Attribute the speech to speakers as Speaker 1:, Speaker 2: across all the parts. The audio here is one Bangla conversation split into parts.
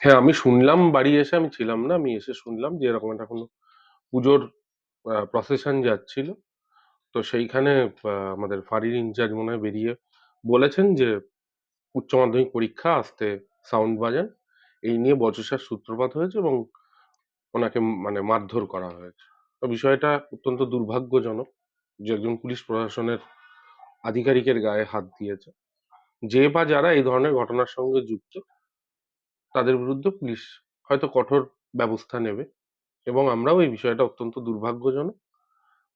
Speaker 1: হ্যাঁ, আমি শুনলাম, বাড়ি এসে, আমি ছিলাম না, আমি এসে শুনলাম যে এরকম একটা কোনো পুজোর প্রসেশন যাচ্ছিল। তো সেইখানে আমাদের ফাঁড়ির ইনচার্জ মনে হয় বেরিয়ে বলেছেন যে উচ্চ মাধ্যমিক পরীক্ষা আসতে সাউন্ড বাজান, এই নিয়ে বচসার সূত্রপাত হয়েছে এবং ওনাকে মানে মারধর করা হয়েছে। তো বিষয়টা অত্যন্ত দুর্ভাগ্যজনক যে একজন পুলিশ প্রশাসনের আধিকারিকের গায়ে হাত দিয়েছে। যে বা যারা এই ধরনের ঘটনার সঙ্গে যুক্ত, তাদের বিরুদ্ধে পুলিশ হয়তো কঠোর ব্যবস্থা নেবে, এবং আমরাও এই বিষয়টা অত্যন্ত দুর্ভাগ্যজনক।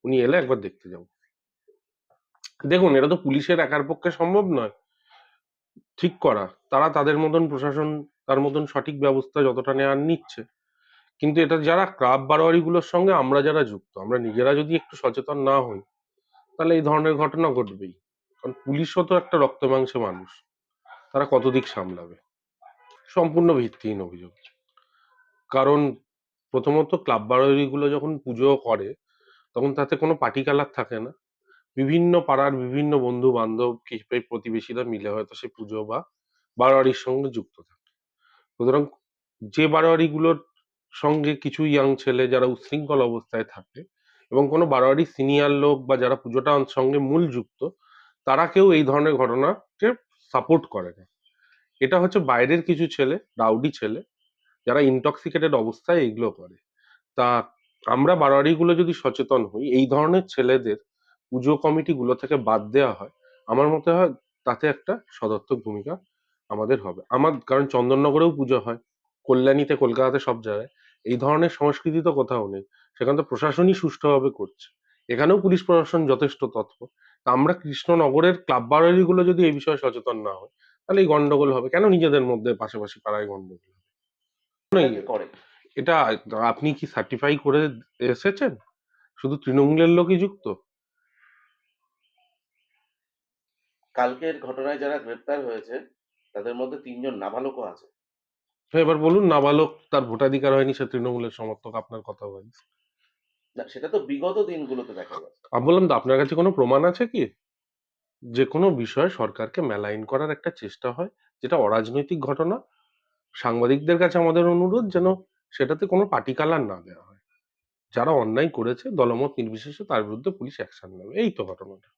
Speaker 1: উনি এলে একবার দেখতে যাব। দেখুন, এটা তো পুলিশের একার পক্ষে সম্ভব নয় ঠিক করা। তারা তাদের মতন, প্রশাসন তার মতন সঠিক ব্যবস্থা যতটা নেওয়ার নিচ্ছে। কিন্তু এটা যারা ক্লাব বারোয়ারিগুলোর সঙ্গে আমরা যারা যুক্ত, আমরা নিজেরা যদি একটু সচেতন না হই, তাহলে এই ধরনের ঘটনা ঘটবেই। কারণ পুলিশও তো একটা রক্ত মাংসে মানুষ, তারা কত দিক সামলাবে। সম্পূর্ণ ভিত্তিহীন অভিযোগ। কারণ প্রথমত ক্লাব বারোয়ারিগুলো যখন পুজো করে, তখন তাতে কোনো পার্টি কালার থাকে না। বিভিন্ন পাড়ার বিভিন্ন বন্ধু বান্ধব কি প্রতিবেশীরা মিলে হয়তো সেই পুজো বা বারোয়ারির সঙ্গে যুক্ত থাকে। সুতরাং যে বারোয়ারিগুলোর সঙ্গে কিছু ইয়াং ছেলে যারা উচ্ছৃঙ্খল অবস্থায় থাকে, এবং কোনো বারোয়ারি সিনিয়র লোক বা যারা পুজোটার সঙ্গে মূল যুক্ত, তারা কেউ এই ধরনের ঘটনাকে সাপোর্ট করে না। এটা হচ্ছে বাইরের কিছু ছেলে, রাউডি ছেলে, যারা ইনটক্সিকেটেড অবস্থায় এগুলো করে। তা আমরা বারোয়ারিগুলো যদি সচেতন হই, এই ধরনের ছেলেদের পুজো কমিটিগুলো থেকে বাদ দেওয়া হয়, আমার মতে হয় তাতে একটা সদর্থক ভূমিকা আমাদের হবে। কারণ চন্দননগরেও পুজো হয়, কল্যাণীতে, কলকাতাতে, সব জায়গায় এই ধরনের সংস্কৃতি তো কোথাও নেই। সেখানে তো প্রশাসনই সুষ্ঠুভাবে করছে। এখানেও পুলিশ প্রশাসন যথেষ্ট তৎপর। তা আমরা কৃষ্ণনগরের ক্লাব বারোয়ারিগুলো যদি এই বিষয়ে সচেতন না হয়, তাহলে এই গন্ডগোল হবে কেন? নিজেদের মধ্যে পাশাপাশি পাড়ায় গন্ডগোল হবে।
Speaker 2: এটাকে করে।
Speaker 1: এটা আপনি কি সার্টিফাই করে এসেছেন? শুধু তৃণমূলের লোকই যুক্ত?
Speaker 2: কালকের ঘটনায় যারা গ্রেপ্তার হয়েছে তাদের মধ্যে ৩ জন নাবালকও আছে।
Speaker 1: হ্যাঁ, এবার বলুন, নাবালক তার ভোটাধিকার হয়নি, সে তৃণমূলের সমর্থক, আপনার কথা বলি।
Speaker 2: না, সেটা তো বিগত দিনগুলোতে দেখা গেছে।
Speaker 1: আমি বললাম তো, আপনার কাছে কোনো প্রমাণ আছে কি? যে কোনো বিষয়ে সরকারকে মেলাইন করার একটা চেষ্টা হয়, যেটা অরাজনৈতিক ঘটনা, সাংবাদিকদের কাছে আমাদের অনুরোধ যেন সেটাতে কোনো পার্টি কালার না দেওয়া হয়। যারা অন্যায় করেছে দলমত নির্বিশেষে তার বিরুদ্ধে পুলিশ অ্যাকশন নেবে, এই তো ঘটনাটা।